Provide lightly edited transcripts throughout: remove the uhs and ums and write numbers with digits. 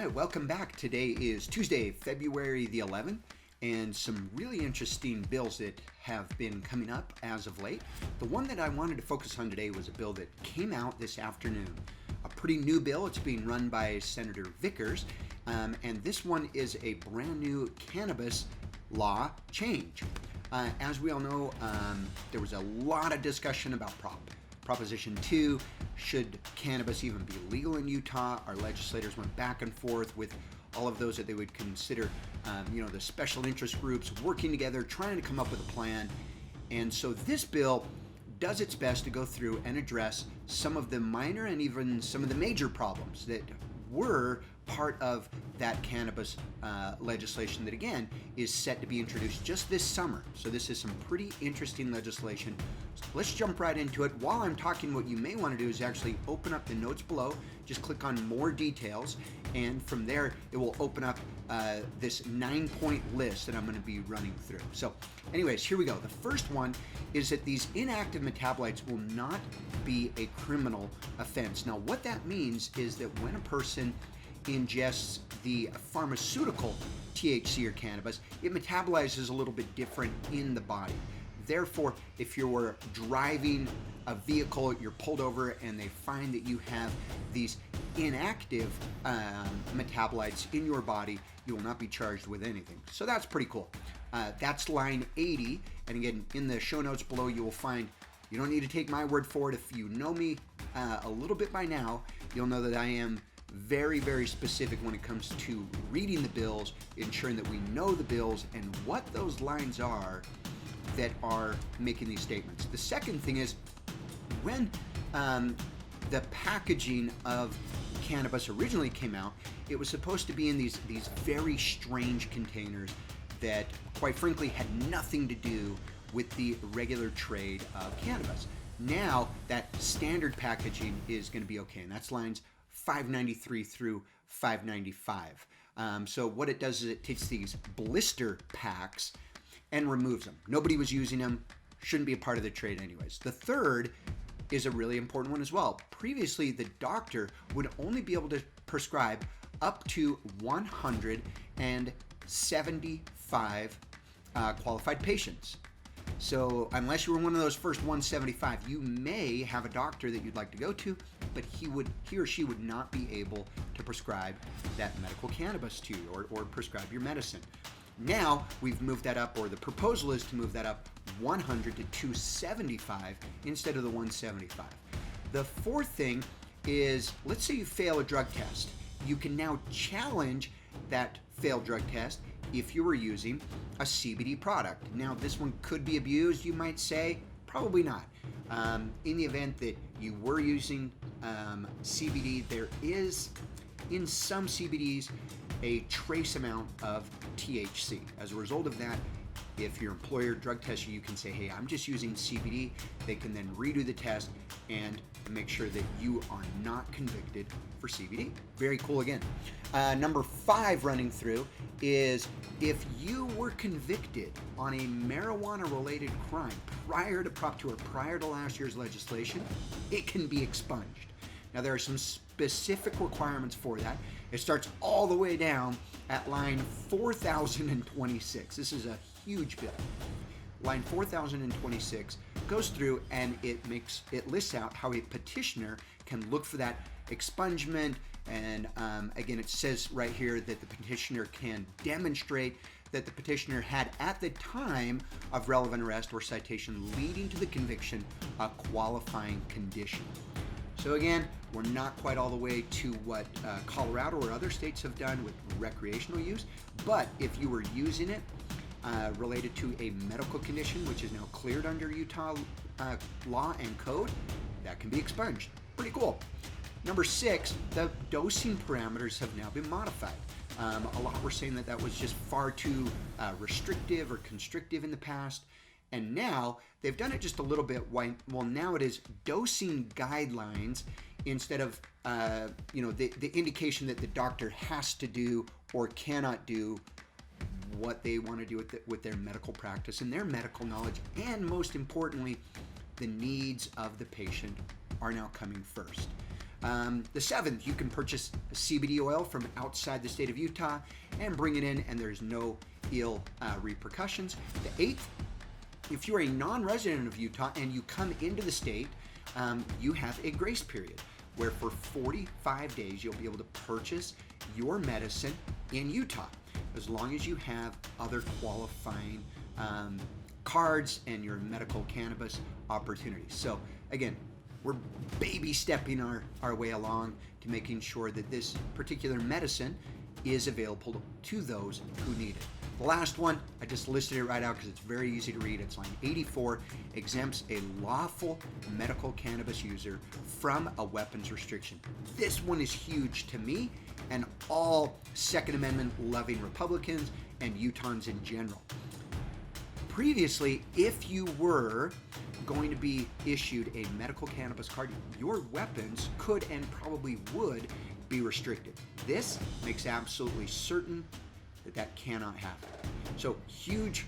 right, welcome back. Today is Tuesday, February the 11th, and some really interesting bills that have been coming up as of late. The one that I wanted to focus on today was a bill that came out this afternoon. A pretty new bill. It's being run by Senator Vickers, and this one is a brand new cannabis law change. As we all know, there was a lot of discussion about Proposition 2, should cannabis even be legal in Utah? Our legislators went back and forth with all of those that they would consider, the special interest groups working together, trying to come up with a plan. And so this bill does its best to go through and address some of the minor and even some of the major problems that were part of that cannabis legislation that, again, is set to be introduced just this summer. So this is some pretty interesting legislation. So let's jump right into it. While I'm talking, what you may want to do is actually open up the notes below, just click on more details, and from there it will open up this 9-point list that I'm going to be running through. So anyways, here we go. The first one is that these inactive metabolites will not be a criminal offense. Now what that means is that when a person ingests the pharmaceutical THC or cannabis, it metabolizes a little bit different in the body. Therefore, if you're driving a vehicle, you're pulled over and they find that you have these inactive metabolites in your body, you will not be charged with anything. So that's pretty cool. That's line 80. And again, in the show notes below, you will find, you don't need to take my word for it. If you know me a little bit by now, you'll know that I am very, very specific when it comes to reading the bills, ensuring that we know the bills and what those lines are that are making these statements. The second thing is, when the packaging of cannabis originally came out, it was supposed to be in these very strange containers that, quite frankly, had nothing to do with the regular trade of cannabis. Now that standard packaging is going to be okay, and that's lines 593 through 595. So what it does is it takes these blister packs and removes them. Nobody was using them, shouldn't be a part of the trade anyways. The third is a really important one as well. Previously, the doctor would only be able to prescribe up to 175 qualified patients. So unless you were one of those first 175, you may have a doctor that you'd like to go to, but he or she would not be able to prescribe that medical cannabis to you or prescribe your medicine. Now we've moved that up, or the proposal is to move that up 100 to 275 instead of the 175. The fourth thing is, let's say you fail a drug test. You can now challenge that failed drug test if you were using a CBD product. Now this one could be abused, you might say. Probably not. In the event that you were using CBD, there is, in some CBDs, a trace amount of THC. As a result of that, if your employer drug tests you, you can say, hey, I'm just using CBD. They can then redo the test and make sure that you are not convicted for CBD. Very cool again. Number 5 running through is, if you were convicted on a marijuana-related crime prior to Prop 2 or prior to last year's legislation, it can be expunged. Now there are some specific requirements for that. It starts all the way down at line 4026. This is a huge bill. Line 4026 goes through and it lists out how a petitioner can look for that expungement. And again, it says right here that the petitioner can demonstrate that the petitioner had, at the time of relevant arrest or citation leading to the conviction, a qualifying condition. So again, we're not quite all the way to what Colorado or other states have done with recreational use, but if you were using it related to a medical condition, which is now cleared under Utah law and code, that can be expunged. Pretty cool. Number 6, the dosing parameters have now been modified. A lot were saying that was just far too restrictive or constrictive in the past. And now they've done it just a little bit. Well, now it is dosing guidelines instead of the indication that the doctor has to do or cannot do what they want to do with their medical practice and their medical knowledge, and most importantly, the needs of the patient are now coming first. The 7th, you can purchase CBD oil from outside the state of Utah and bring it in, and there's no ill repercussions. The 8th, if you're a non-resident of Utah and you come into the state, you have a grace period where for 45 days you'll be able to purchase your medicine in Utah, as long as you have other qualifying cards and your medical cannabis opportunities. So again, we're baby stepping our way along to making sure that this particular medicine is available to those who need it. The last one, I just listed it right out because it's very easy to read. It's line 84, exempts a lawful medical cannabis user from a weapons restriction. This one is huge to me and all Second Amendment loving Republicans and Utahns in general. Previously, if you were going to be issued a medical cannabis card, your weapons could and probably would be restricted. This makes absolutely certain that cannot happen. So huge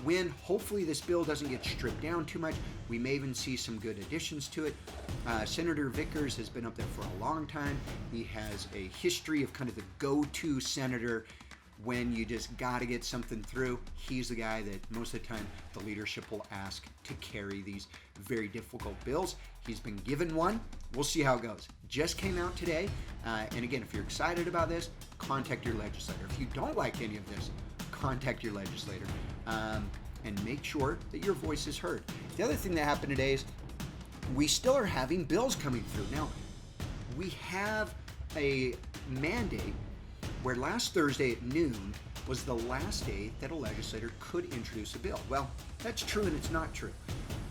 win. Hopefully this bill doesn't get stripped down too much. We may even see some good additions to it. Senator Vickers has been up there for a long time. He has a history of kind of the go-to senator when you just got to get something through. He's the guy that most of the time the leadership will ask to carry these very difficult bills. He's been given one. We'll see how it goes. Just came out today. And again, if you're excited about this, contact your legislator. If you don't like any of this, contact your legislator and make sure that your voice is heard. The other thing that happened today is we still are having bills coming through. Now, we have a mandate where last Thursday at noon was the last day that a legislator could introduce a bill. Well, that's true and it's not true.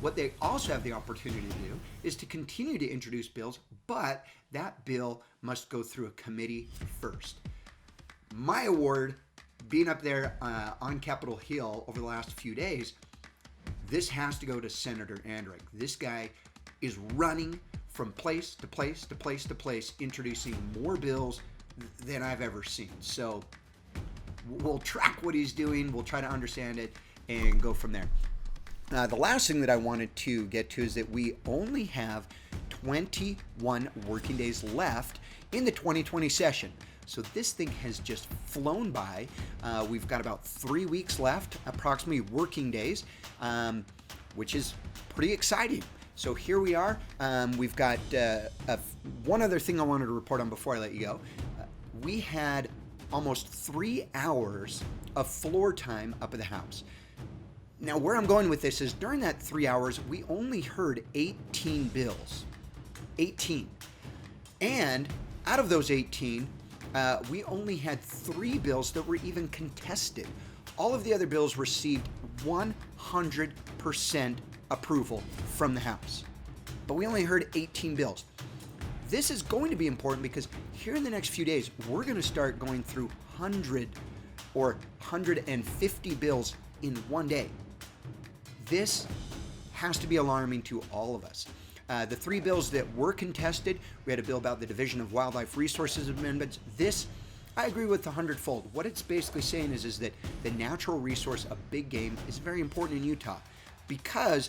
What they also have the opportunity to do is to continue to introduce bills, but that bill must go through a committee first. My award, being up there on Capitol Hill over the last few days, this has to go to Senator Andrick. This guy is running from place to place to place to place, introducing more bills than I've ever seen. So we'll track what he's doing, we'll try to understand it, and go from there. The last thing that I wanted to get to is that we only have 21 working days left in the 2020 session. So this thing has just flown by. We've got about 3 weeks left, approximately working days, which is pretty exciting. So here we are. We've got one other thing I wanted to report on before I let you go. We had almost 3 hours of floor time up at the House. Now, where I'm going with this is during that 3 hours, we only heard 18 bills. 18. And out of those 18, we only had 3 bills that were even contested. All of the other bills received 100% approval from the House. But we only heard 18 bills. This is going to be important because here in the next few days, we're going to start going through 100 or 150 bills in one day. This has to be alarming to all of us. The 3 bills that were contested, we had a bill about the Division of Wildlife Resources amendments. This, I agree with 100-fold. What it's basically saying is that the natural resource of big game is very important in Utah because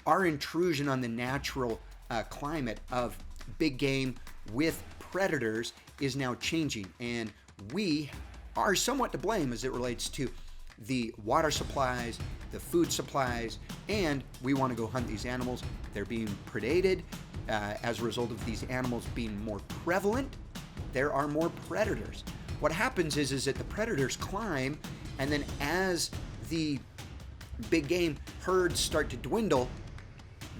our intrusion on the natural climate of big game with predators is now changing, and we are somewhat to blame as it relates to the water supplies, the food supplies, and we want to go hunt these animals. They're being predated. As a result of these animals being more prevalent, there are more predators. What happens is that the predators climb, and then as the big game herds start to dwindle,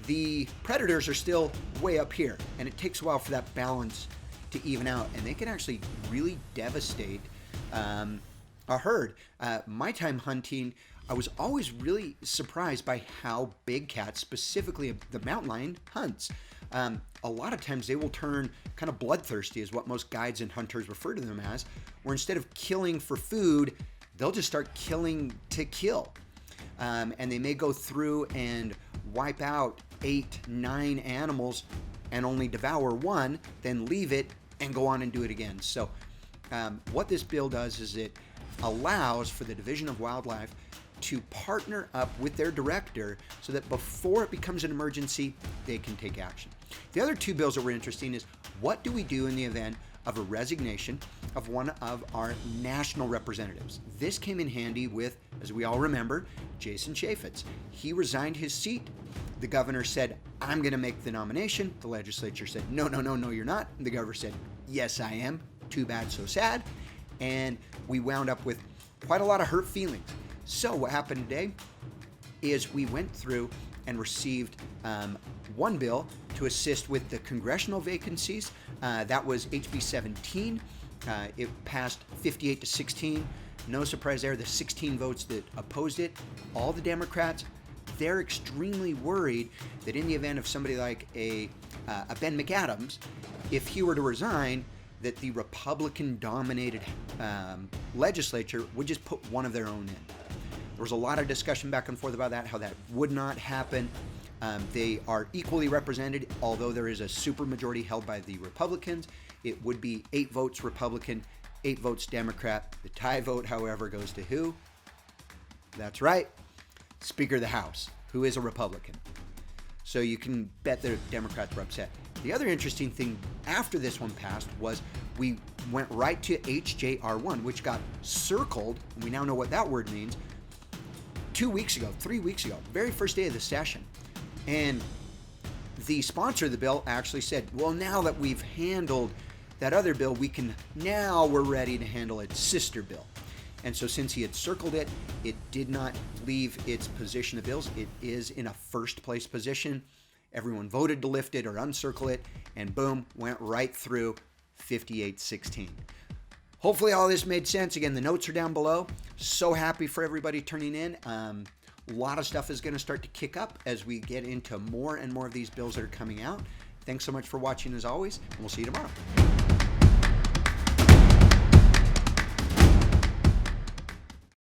the predators are still way up here, and it takes a while for that balance to even out, and they can actually really devastate a herd. My time hunting, I was always really surprised by how big cats, specifically the mountain lion, hunts. A lot of times they will turn kind of bloodthirsty, is what most guides and hunters refer to them as, where instead of killing for food, they'll just start killing to kill. And they may go through and wipe out 8, 9 animals and only devour one, then leave it and go on and do it again. So what this bill does is it allows for the Division of Wildlife to partner up with their director so that before it becomes an emergency, they can take action. The other 2 bills that were interesting is What do we do in the event of a resignation of one of our national representatives? This came in handy with, as we all remember, Jason Chaffetz. He resigned his seat. The governor said, I'm going to make the nomination. The legislature said, no, you're not. And the governor said, yes, I am. Too bad, so sad. And we wound up with quite a lot of hurt feelings. So what happened today is we went through and received one bill to assist with the congressional vacancies. That was HB 17. It passed 58 to 16. No surprise there, the 16 votes that opposed it, all the Democrats, they're extremely worried that in the event of somebody like a Ben McAdams, if he were to resign, that the Republican-dominated legislature would just put one of their own in. There was a lot of discussion back and forth about that, how that would not happen. They are equally represented, although there is a supermajority held by the Republicans. It would be 8 votes Republican, 8 votes Democrat. The tie vote, however, goes to who? That's right, Speaker of the House, who is a Republican. So you can bet the Democrats were upset. The other interesting thing after this one passed was we went right to HJR1, which got circled, and we now know what that word means, 3 weeks ago, very first day of the session. And the sponsor of the bill actually said, well, now that we've handled that other bill, we're ready to handle its sister bill. And so since he had circled it, it did not leave its position of bills. It is in a first place position. Everyone voted to lift it or uncircle it, and boom, went right through 58-16. Hopefully all this made sense. Again, the notes are down below. So happy for everybody turning in. A lot of stuff is going to start to kick up as we get into more and more of these bills that are coming out. Thanks so much for watching as always, and we'll see you tomorrow.